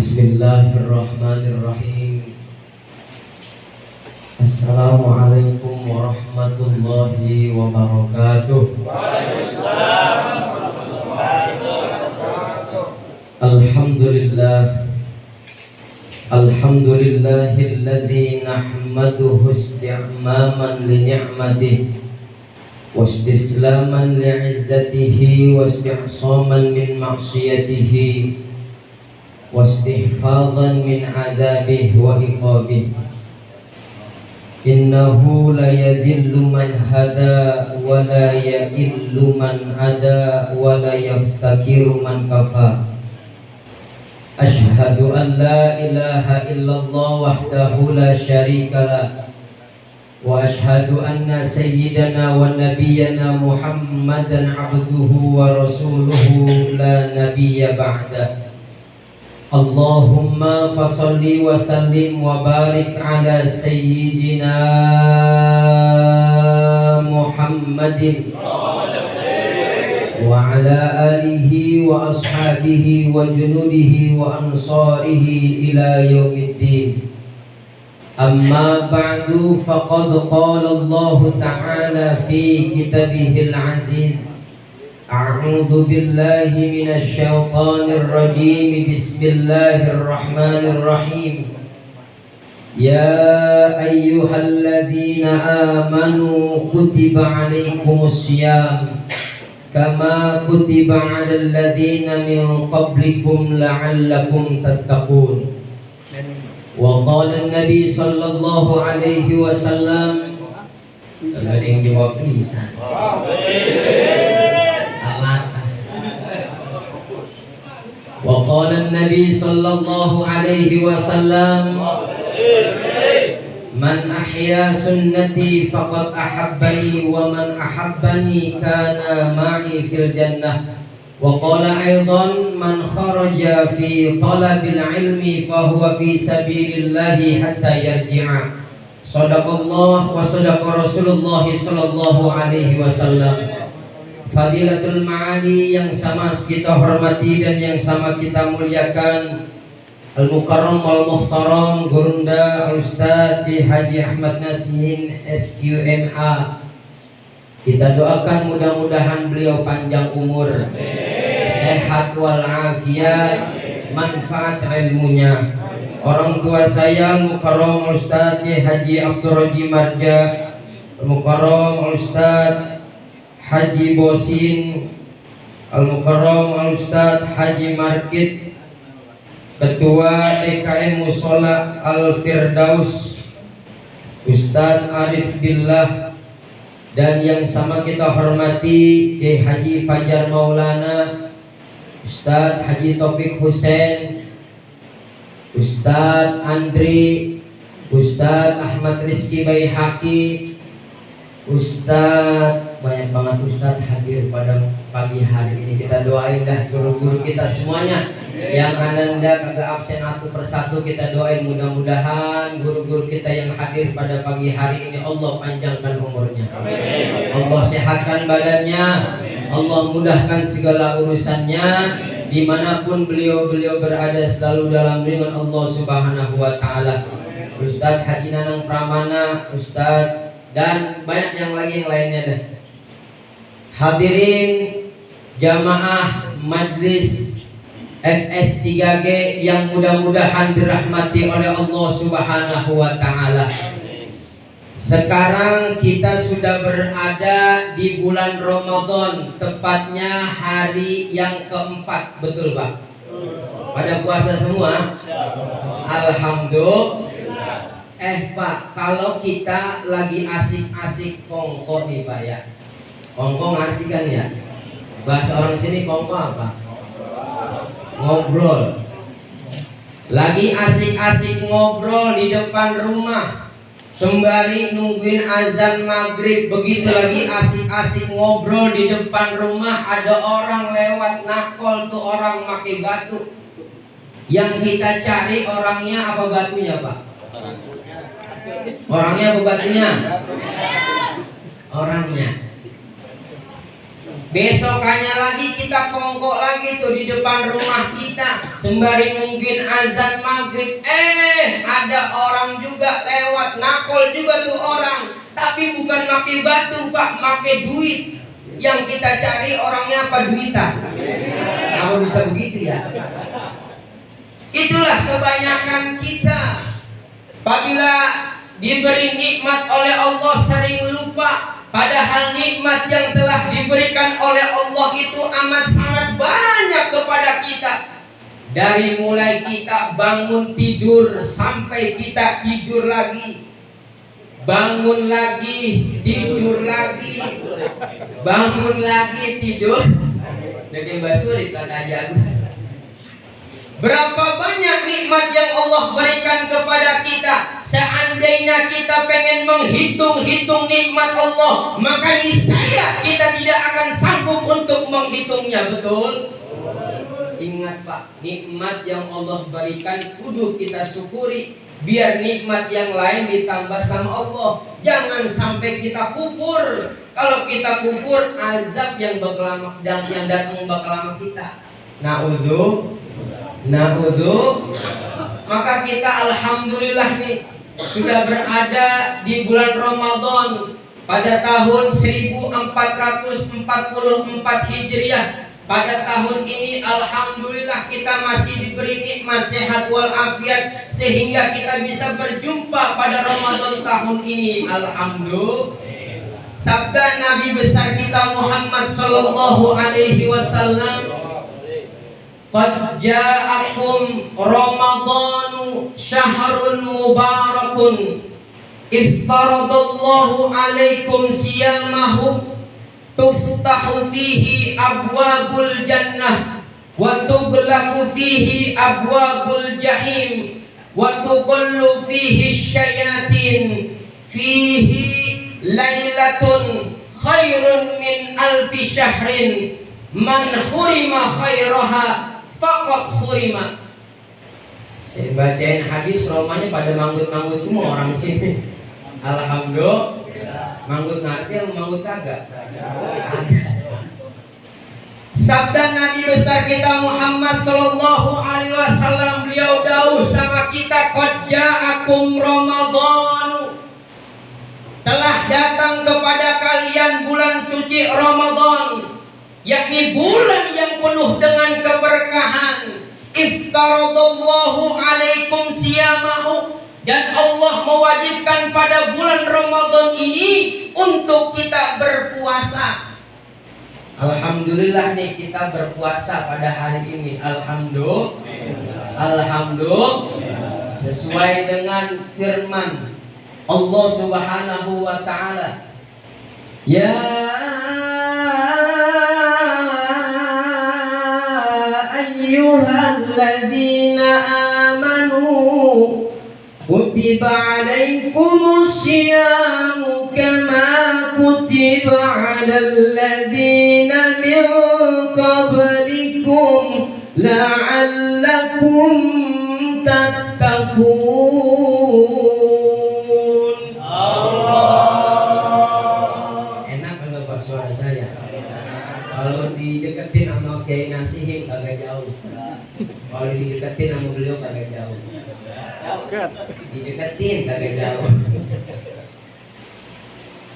Bismillahirrahmanirrahim. Assalamualaikum warahmatullahi wabarakatuh. Waalaikumsalam warahmatullahi wabarakatuh. Alhamdulillah. Alhamdulillahilladzi nahmaduhu isti'maman li ni'matihi wa istislaman li 'izzatihi wa istihsaman min ma'siyatihi wastihfadhan min adabihi wa iqabihi. Innahu la yadhillu man hada wa la ya'illu man ada wa la yaftakiru man kafa. Ashhadu an la ilaha illallah wahdahu la syarika lah wa ashhadu anna sayyidana wa nabiyyana Muhammadan abduhu wa rasuluhu la nabiyya ba'da. Allahumma fasalli wa sallim wa barik ala sayyidina Muhammadin wa ala alihi wa ashabihi wa junudihi wa ansarihi ila yaumiddin. Amma ba'du, faqad qala Allah ta'ala fi kitabihil aziz. A'udzu billahi minasy syaithanir rajim. Bismillahirrahmanirrahim. Ya ayyuhalladzina amanu kutiba 'alaikumus syiyam kama kutiba 'alal ladzina min qablikum la'allakum tattaqun. Wa qala an-nabi sallallahu alaihi wasallam. Kalau ada yang jawab bisa. Wa qala an-nabi sallallahu alaihi wasallam, man ahya sunnati faqad ahabbani wa man ahabbani kana ma'i fil jannah. Wa qala aidan, man kharaja fi talabil ilmi fa huwa fi sabilillahi hatta yarji'a. Shadaqallah wa shadaqa Rasulullah sallallahu alaihi wasallam. Fadilatul Ma'ali yang sama kita hormati dan yang sama kita muliakan, Al-Mukarram wal-Muhtaram Gurunda Al-Ustadz Haji Ahmad Nasihin SQMA. Kita doakan mudah-mudahan beliau panjang umur, sehat walafiat, manfaat ilmunya. Orang tua saya Al-Mukarram Al-Ustadz Haji Abdul Raji Marja, Al-Mukarram Al-Ustadz Haji Bosin, Al-Mukarram Al-Ustadz Haji Markit, Ketua DKM Musola Al-Firdaus Ustadz Arif Billah, dan yang sama kita hormati Kiai Haji Fajar Maulana, Ustadz Haji Taufik Hussein, Ustadz Andri, Ustadz Ahmad Rizki Baihaqi, Ustadz, banyak banget Ustadz hadir pada pagi hari ini. Kita doain dah guru-guru kita semuanya yang ananda kagak absen satu persatu. Kita doain mudah-mudahan guru-guru kita yang hadir pada pagi hari ini Allah panjangkan umurnya, Allah sehatkan badannya, Allah mudahkan segala urusannya. Dimanapun beliau berada selalu dalam lindungan Allah Subhanahu wa Ta'ala. Ustadz Haji Nanang Pramana, Ustadz, dan banyak yang lainnya dah. Hadirin jamaah majlis FS3G yang mudah-mudahan dirahmati oleh Allah Subhanahu wa Ta'ala. Sekarang kita sudah berada di bulan Ramadan, tepatnya hari yang keempat, betul Pak? Pada puasa semua? Alhamdulillah. Pak, kalau kita lagi asik-asik kongko nih Pak ya. Kongko ngerti kan ya? Bahasa orang sini kongko apa? Ngobrol. Lagi asik-asik ngobrol di depan rumah, sembari nungguin azan maghrib. Begitu lagi asik-asik ngobrol di depan rumah, ada orang lewat nakol tuh, orang pakai batu. Yang kita cari orangnya apa batunya Pak? Orangnya apa batunya? Orangnya. Besokannya lagi kita kongkok lagi tuh di depan rumah kita sembari nungguin azan maghrib. Ada orang juga lewat, nakol juga tuh orang. Tapi bukan pakai batu Pak, pakai duit. Yang kita cari orangnya apa? Duitan. Apa bisa begitu ya? Itulah kebanyakan kita. Apabila diberi nikmat oleh Allah sering lupa. Padahal nikmat yang telah diberikan oleh Allah itu amat sangat banyak kepada kita. Dari mulai kita bangun tidur sampai kita tidur lagi, bangun lagi, tidur lagi, bangun lagi, tidur. Jadi Basuri kata Haji Agus. Berapa banyak nikmat yang Allah berikan kepada kita. Seandainya kita pengen menghitung-hitung nikmat Allah, maka niscaya kita tidak akan sanggup untuk menghitungnya. Betul? Ingat Pak, nikmat yang Allah berikan kudu kita syukuri. Biar nikmat yang lain ditambah sama Allah. Jangan sampai kita kufur. Kalau kita kufur, azab yang datang bakal lama kita. Na'udhu. Maka kita alhamdulillah nih sudah berada di bulan Ramadan pada tahun 1444 Hijriah. Pada tahun ini alhamdulillah kita masih diberi nikmat sehat walafiat sehingga kita bisa berjumpa pada Ramadan tahun ini. Alhamdulillah. Sabda Nabi besar kita Muhammad sallallahu alaihi wasallam, qad ja'akum Ramadanu syahrun mubarakun iftaradallahu alaikum siyamahu tuftahu fihi abwabul jannah wa tughlaqu fihi abwabul jahim wa tuqallu fihi syayatin fihi lailatun khairun min alfi syahrin man hurima khairaha faqad hurima. Saya bacain hadis romanya pada manggut-manggut semua orang sini. Alhamdulillah. Manggut ngerti yang manggut kagak? Sabda Nabi besar kita Muhammad sallallahu alaihi wasallam, beliau dawuh sama kita, qad ja'akum Ramadhanu. Telah datang kepada kalian bulan suci Ramadan, yakni bulan yang penuh dengan keberkahan. Iftaradallahu alaikum siyamahu, dan Allah mewajibkan pada bulan Ramadan ini untuk kita berpuasa. Alhamdulillah nih kita berpuasa pada hari ini. Alhamdulillah. Sesuai dengan firman Allah Subhanahu wa taala. Ya ayyuhalladzina amanu kutiba alaikumus syiyamu kama kutiba alal ladzina min qablikum la'allakum tattaqun. Enak enggak Pak suara saya? Kalau dideketin sama Kiai Nasihin kagak jauh. Kalau dideketin sama beliau kagak jauh. Dideketin kagak jauh.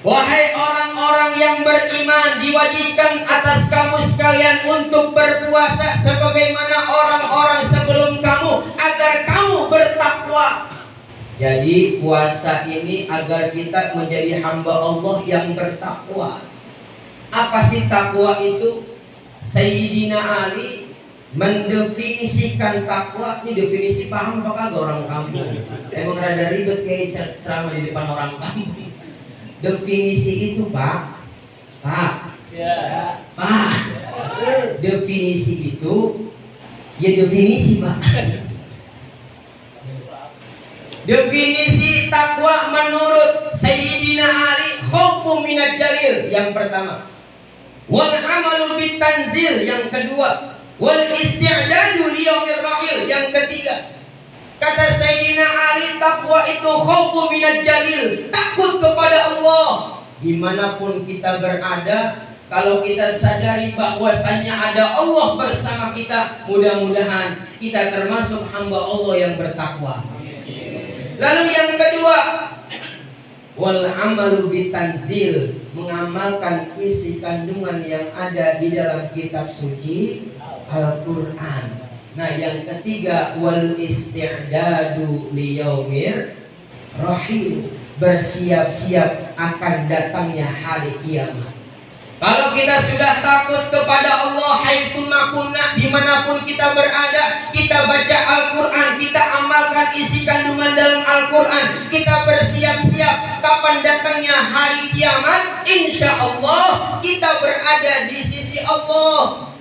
Wahai orang-orang yang beriman, diwajibkan atas kamu sekalian untuk berpuasa sebagaimana orang-orang sebelum kamu, agar kamu bertakwa. Jadi puasa ini agar kita menjadi hamba Allah yang bertakwa. Apa sih takwa itu? Sayyidina Ali mendefinisikan takwa. Ini definisi paham apa kagak orang kampung? Emang rada ribet kayak ceramah di depan orang kampung. Definisi itu Pak, definisi itu ya definisi Pak. Definisi takwa menurut Sayyidina Ali, khaufu minad jalil yang pertama, wal amalu bit tanzil yang kedua, wal isti'dadu liyaumir rahil yang ketiga. Kata Sayyidina Ali, takwa itu khaufu minad jalil, takut kepada Allah. Dimanapun kita berada, Kalau kita sadari bahwasannya ada Allah bersama kita, mudah-mudahan kita termasuk hamba Allah yang bertakwa. Lalu yang kedua, wal amalu bitanzil, mengamalkan isi kandungan yang ada di dalam kitab suci Al-Qur'an. Nah, yang ketiga, wal isti'dadu liyaumir rahim, bersiap-siap akan datangnya hari kiamat. Kalau kita sudah takut kepada Allah, haitsuma kunna, dimanapun kita berada, kita baca Al-Quran, kita amalkan isi kandungan dalam Al-Quran, kita bersiap-siap kapan datangnya hari kiamat, insya Allah kita berada di sisi Allah.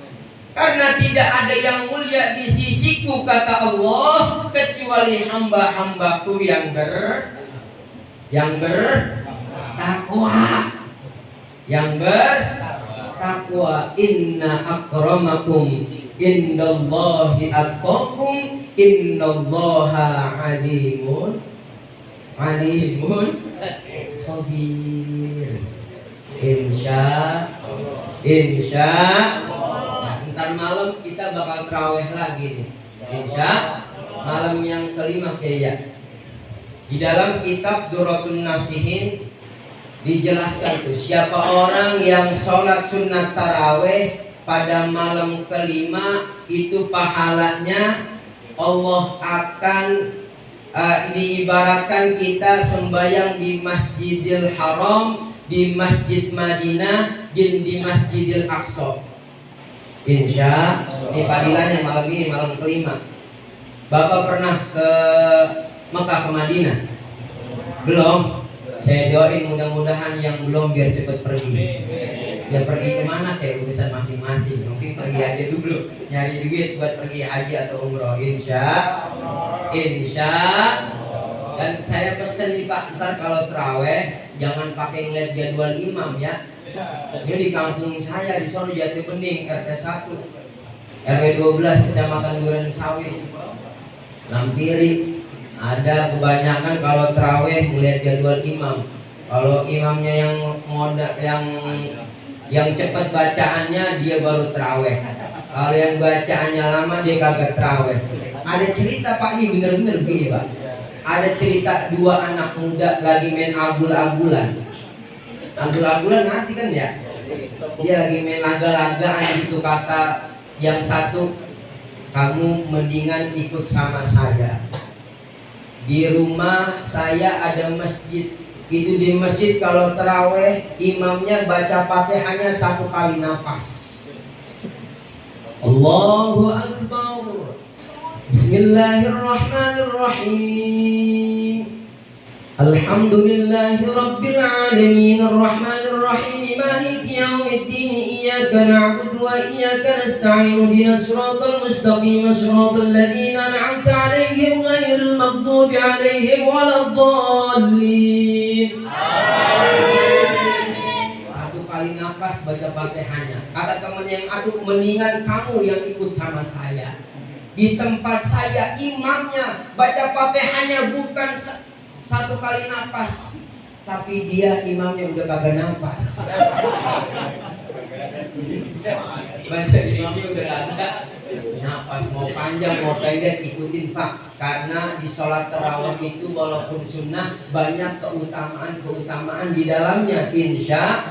Karena tidak ada yang mulia di sisiku, kata Allah, kecuali hamba-hambaku yang bertakwa. Yang bertakwa. Inna akramakum indallahi atqakum innallaha alimun khabir. Insya ntar malam kita bakal tarawih lagi nih. Insya malam yang kelima kayaknya. Di dalam kitab Durratun Nasihin dijelaskan tuh, siapa orang yang sholat sunat tarawih pada malam kelima, itu pahalanya Allah akan diibaratkan kita sembahyang di Masjidil Haram, di Masjid Madinah, dan di Masjidil Aqsa. Insya ini padilannya malam ini, malam kelima. Bapak pernah ke Mekah, ke Madinah? Belum? Saya doain mudah-mudahan yang belum biar cepat pergi. Ya pergi kemana kayak urusan masing-masing. Mungkin pergi aja dulu, nyari duit buat pergi haji atau umroh. Insya. Dan saya pesen nih Pak, ntar kalau terawih jangan pakai ngeliat jadwal imam ya. Ini di kampung saya di sono Jati Bening, RT 1 RW 12 Kecamatan Duren Sawit, Lampiri. Ada kebanyakan kalau terawih melihat jadwal imam. Kalau imamnya yang cepat bacaannya, dia baru terawih. Kalau yang bacaannya lama, dia kagak terawih. Ada cerita Pak, ini bener-bener begini Pak. Ada cerita dua anak muda lagi main agul-agulan. Agul-agulan ngerti kan ya? Dia lagi main laga-lagaan gitu, kata yang satu, kamu mendingan ikut sama saya. Di rumah saya ada masjid. Itu di masjid kalau taraweh imamnya baca Fatihahnya 1 kali nafas. Allahu Akbar. Bismillahirrahmanirrahim. Alhamdulillahi Rabbil Alamin Ar-Rahmanir Rahim Maliki Yawmiddin Iyyaka na'budu wa iyyaka nasta'in Ihdinas siratal mustaqim siratal ladzina an'amta 'alaihim ghairil maghdubi 'alaihim waladdallin. Amin. 1 kali nafas baca Fatihahnya. Kata teman yang atuh, mendingan kamu yang ikut sama saya. Di tempat saya imamnya baca Fatihahnya bukan 1 kali nafas, tapi dia imamnya udah kagak nafas. Baca imamnya udah kagak nafas, mau panjang mau pendek ikutin Pak. Karena di sholat tarawih itu walaupun sunnah banyak keutamaan di dalamnya. Insya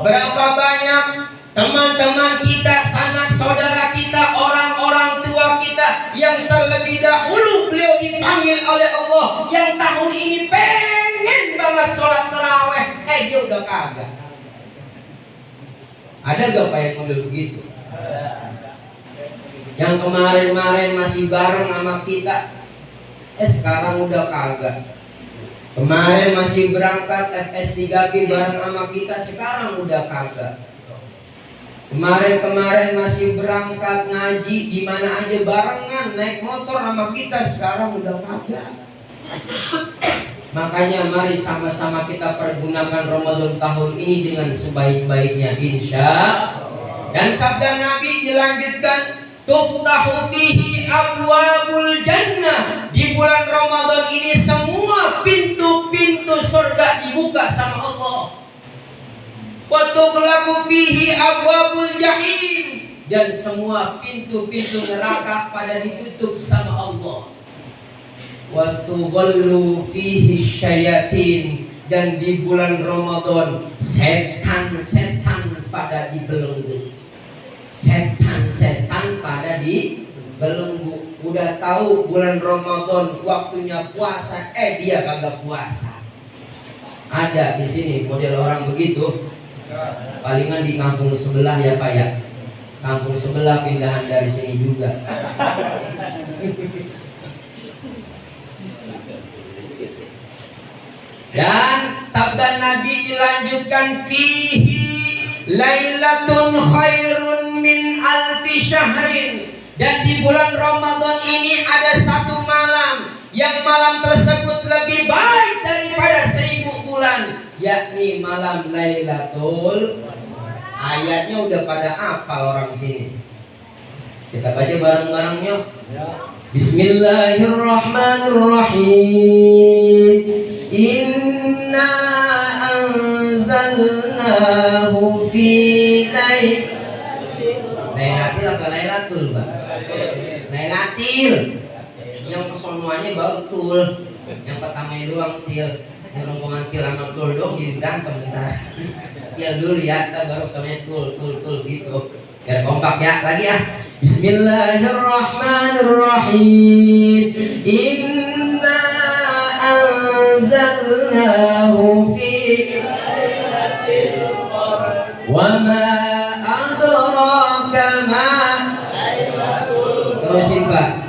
berapa banyak teman-teman kita, sanak saudara kita, orang-orang tua kita yang terlebih dahulu beliau dipanggil oleh Allah, yang tahun ini pengen banget sholat taraweh, dia udah kagak. Ada gak Pak yang model begitu? Yang kemarin-kemarin masih bareng sama kita, sekarang udah kagak. Kemarin masih berangkat FS3G bareng sama kita, sekarang udah kagak. Kemarin masih berangkat ngaji di mana aja barengan, naik motor sama kita, sekarang udah kagak. Makanya mari sama-sama kita pergunakan Ramadan tahun ini dengan sebaik-baiknya, insya. Dan sabda Nabi dilanjutkan, tuftahu fihi abwabul jannah. Di bulan Ramadan ini semua pintu-pintu surga dibuka sama Allah. wa tughlaqu fihi abwabul jahim, dan semua pintu-pintu neraka pada ditutup sama Allah. Wa tughallu fihi syayatin, dan di bulan Ramadan setan-setan pada dibelenggu. Setan-setan pada dibelenggu. Udah tahu bulan Ramadan waktunya puasa, dia kagak puasa. Ada di sini model orang begitu. Palingan di kampung sebelah ya Pak ya. Kampung sebelah pindahan dari sini juga. Dan sabda Nabi dilanjutkan, fihi lailatun khairun min alfi syahrin, dan di bulan Ramadan ini ada satu malam yang malam tersebut lebih baik daripada 1000 bulan, yakni malam Lailatul. Ayatnya udah pada apa orang sini? Kita baca bareng-bareng yuk. Bismillahirrahmanirrahim. Inna anzalnahu fi Lailatul apa Lailatul, Pak? Lailatul. Yang kesonoannya baru tul, yang pertamanya doang til. Yang rombongan til sama tul doang jadi berantem bentar. Til dulu ya, ntar baru kesonoannya tul gitu. Biar kompak ya, lagi ya. Bismillahirrahmanirrahim. Inna anzalnahu fi wa ma adraka ma. Terusin Pak.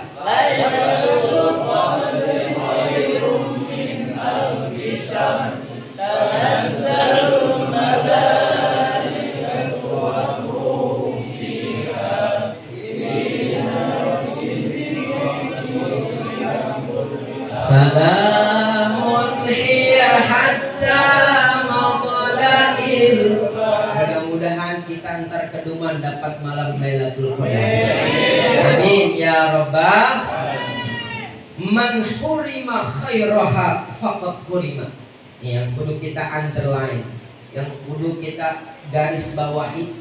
Salamun hiya hatta matla'il. Mudah-mudahan kita ntar keduman dapat malam Lailatul Qadar. Amin ya rabbal. Man hurima khairaha faqad hurima. Yang kudu kita underline, yang kudu kita garis bawahi.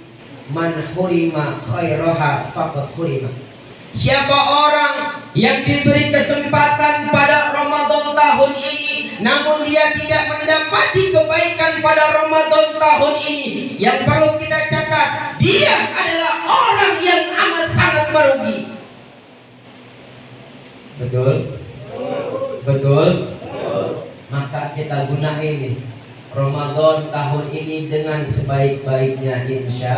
Man hurima khairaha faqad hurima. Siapa orang yang diberi kesempatan pada Ramadan tahun ini, namun dia tidak mendapati kebaikan pada Ramadan tahun ini, yang perlu kita catat, dia adalah orang yang amat sangat merugi. Betul? Betul? Maka kita gunain nih Ramadan tahun ini dengan sebaik-baiknya, insya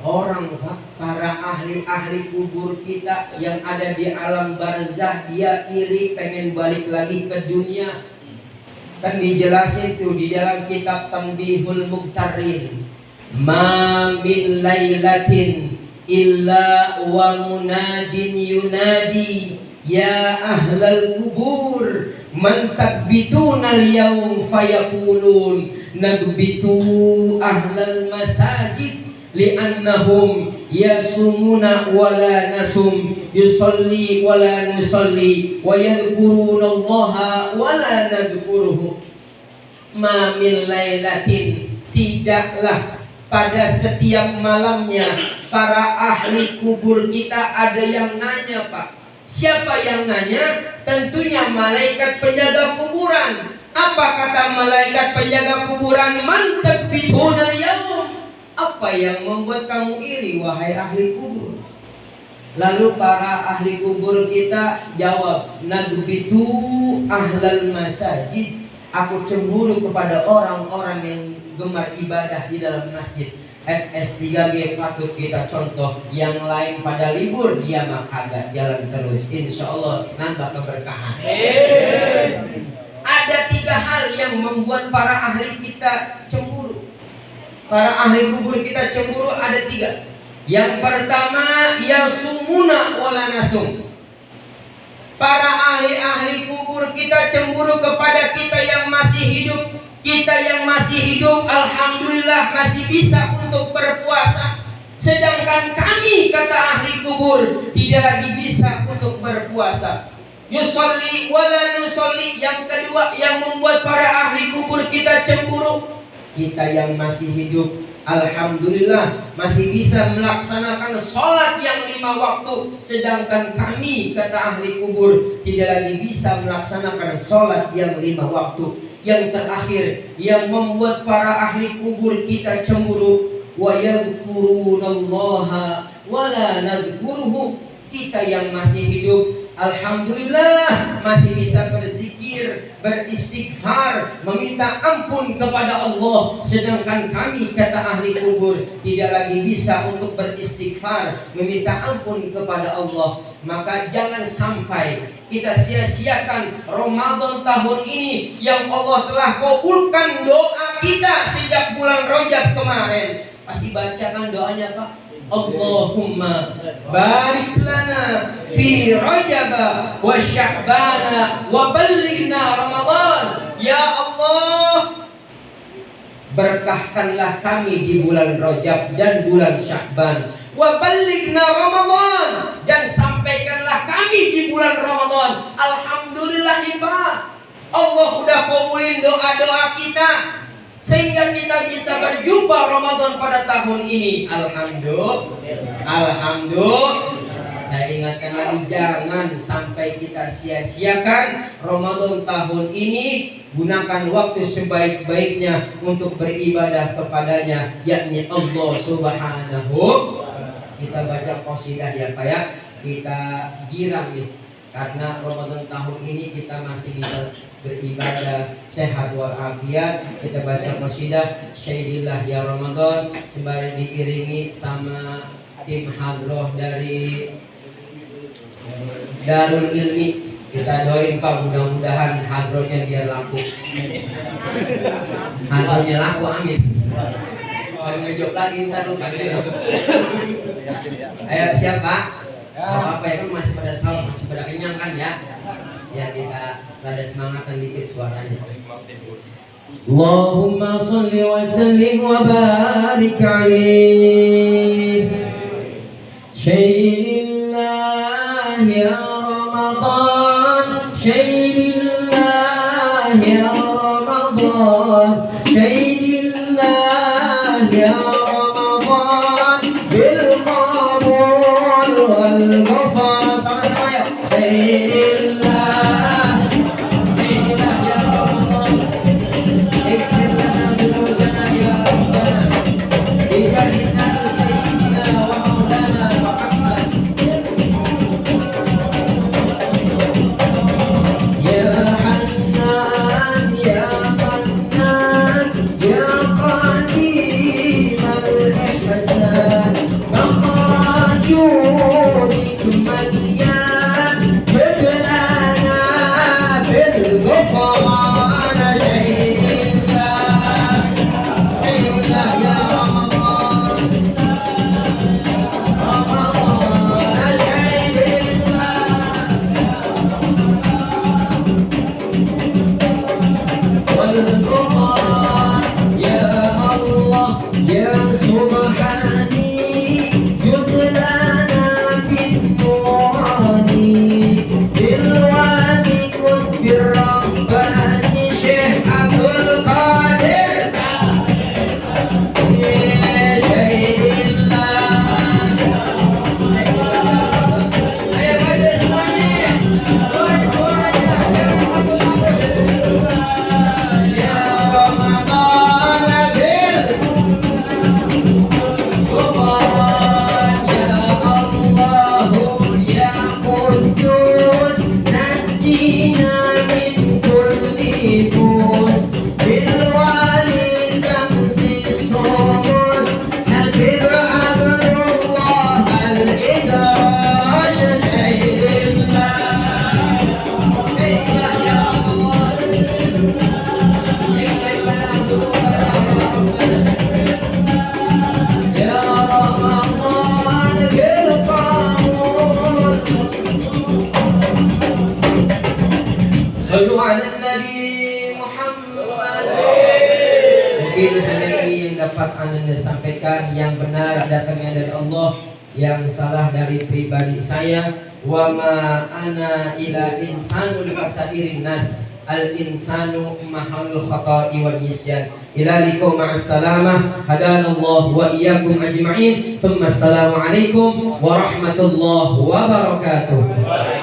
orang para ahli-ahli kubur kita yang ada di alam barzah, dia iri pengen balik lagi ke dunia. Kan dijelasin tuh di dalam kitab Tanbihul Muqtarin, ma min lailatin illa wa munadin yunadi ya ahlal kubur man takbituna al-yawm fayaqulun nagbitu ahlal masajid li'annahum yasumuna wala nasum yusalli wala nusalli wa yadhkuruna Allaha wala nadhkuruhu. Ma min lailatin, tidaklah pada setiap malamnya para ahli kubur kita ada yang nanya, Pak. Siapa yang nanya? Tentunya malaikat penjaga kuburan. Apa kata malaikat penjaga kuburan? Man takbituna al-yawm. Apa yang membuat kamu iri, wahai ahli kubur? Lalu para ahli kubur kita jawab, nagbitu ahlal masajid. Aku cemburu kepada orang-orang yang gemar ibadah di dalam masjid. FS3G patut kita contoh. Yang lain pada libur, dia mah kagak, jalan terus. Insya Allah nambah keberkahan. Ada 3 hal yang membuat para ahli kita cemburu. Para ahli kubur kita cemburu ada 3. Yang pertama, yasumuna wala nasum. Para ahli-ahli kubur kita cemburu kepada kita yang masih hidup. Kita yang masih hidup, alhamdulillah masih bisa untuk berpuasa. Sedangkan kami, kata ahli kubur, tidak lagi bisa untuk berpuasa. yusolli wala nusolli. Yang kedua, yang membuat para ahli kubur kita cemburu, kita yang masih hidup, alhamdulillah masih bisa melaksanakan sholat yang 5 waktu, sedangkan kami, kata ahli kubur, tidak lagi bisa melaksanakan sholat yang 5 waktu. Yang terakhir, yang membuat para ahli kubur kita cemburu, wa yadhkurunallaha wala nadhkuruhu. Kita yang masih hidup, alhamdulillah masih bisa berzikir, beristighfar, meminta ampun kepada Allah, sedangkan kami, kata ahli kubur, tidak lagi bisa untuk beristighfar, meminta ampun kepada Allah. Maka jangan sampai kita sia-siakan Ramadan tahun ini yang Allah telah kabulkan doa kita sejak bulan Rajab kemarin. Pasti bacakan doanya, Pak. Allahumma barik lana fi Rajab wa Sya'ban wa ballighna Ramadan. Ya Allah, berkahkanlah kami di bulan Rajab dan bulan Sya'ban, wa ballighna Ramadan, dan sampaikanlah kami di bulan Ramadan. Alhamdulillah nih Pak, Allah udah kabulin doa-doa kita sehingga kita bisa berjumpa Ramadan pada tahun ini. Alhamdulillah. Saya ingatkan lagi, jangan sampai kita sia-siakan Ramadan tahun ini. Gunakan waktu sebaik-baiknya untuk beribadah kepadanya, yakni Allah Subhanahu. Kita baca qasidah ya Pak ya. Kita girang nih, karena Ramadan tahun ini kita masih bisa beribadah sehat walafiat. Kita baca qasidah Syaidillah ya Ramadan sembari diiringi sama tim hadroh dari Darul Ilmi. Kita doain Pak, mudah-mudahan hadrohnya biar laku. Hadrohnya laku, amin. Kalau ngejok lagi ntar lu panggil. Ayo siap Pak? Apa-apa ya kan masih pada sahur, masih pada kenyang kan ya? Ya kita rada semangatan dikit suaranya. Allahumma sholli wa sallim wa barik alaihi. Syaidillah ya Ramadan, Syaidillah ya Ramadan, Syaidillah ya Ramadan, bil qabul wal ghafar. Sama-sama yuk. Syaidillah, Syaidillah ya Ramadan, ighfir lana dzunubana ya Rabbana, bijahina sayyidina wa maulana Muhammad. Ya Hannan ya Mannan ya Qadimal ihsan, makhrajudik malyan, bedlana bil ghufran. Syaidillah, Syaidillah ya Ramadan, Ramadan Syaidillah. والقرآن يا الله يا سبحاني، جد لنا في النوران، بالوادي قطب الرباني شيخ عبد القادر. Syaidillah. Ayo baca semuanya, buat suaranya, jangan takut-takut. Ya Ramadan bil Ghufran, ya Allahu ya Qudus, najjina min kulli fus, bil wali samsi sumus, habib Abdullah al-Idrash. Syaidillah, Syaidillah ya Ramadan, ya Ramadan bil qabul. Sallu ala Nabi Muhammad. Mungkin hanya ini yang dapat Anda sampaikan, yang benar datangnya dari Allah. yang salah dari pribadi saya. Wa ma ana ila insanun kasairin nas. Al insanu mahalul khata'i wal nisyan. Ila liqaء ma'as salamah. Hadanallahu wa iyyakum ajma'in. Thumma assalamu alaikum warahmatullahi wabarakatuh.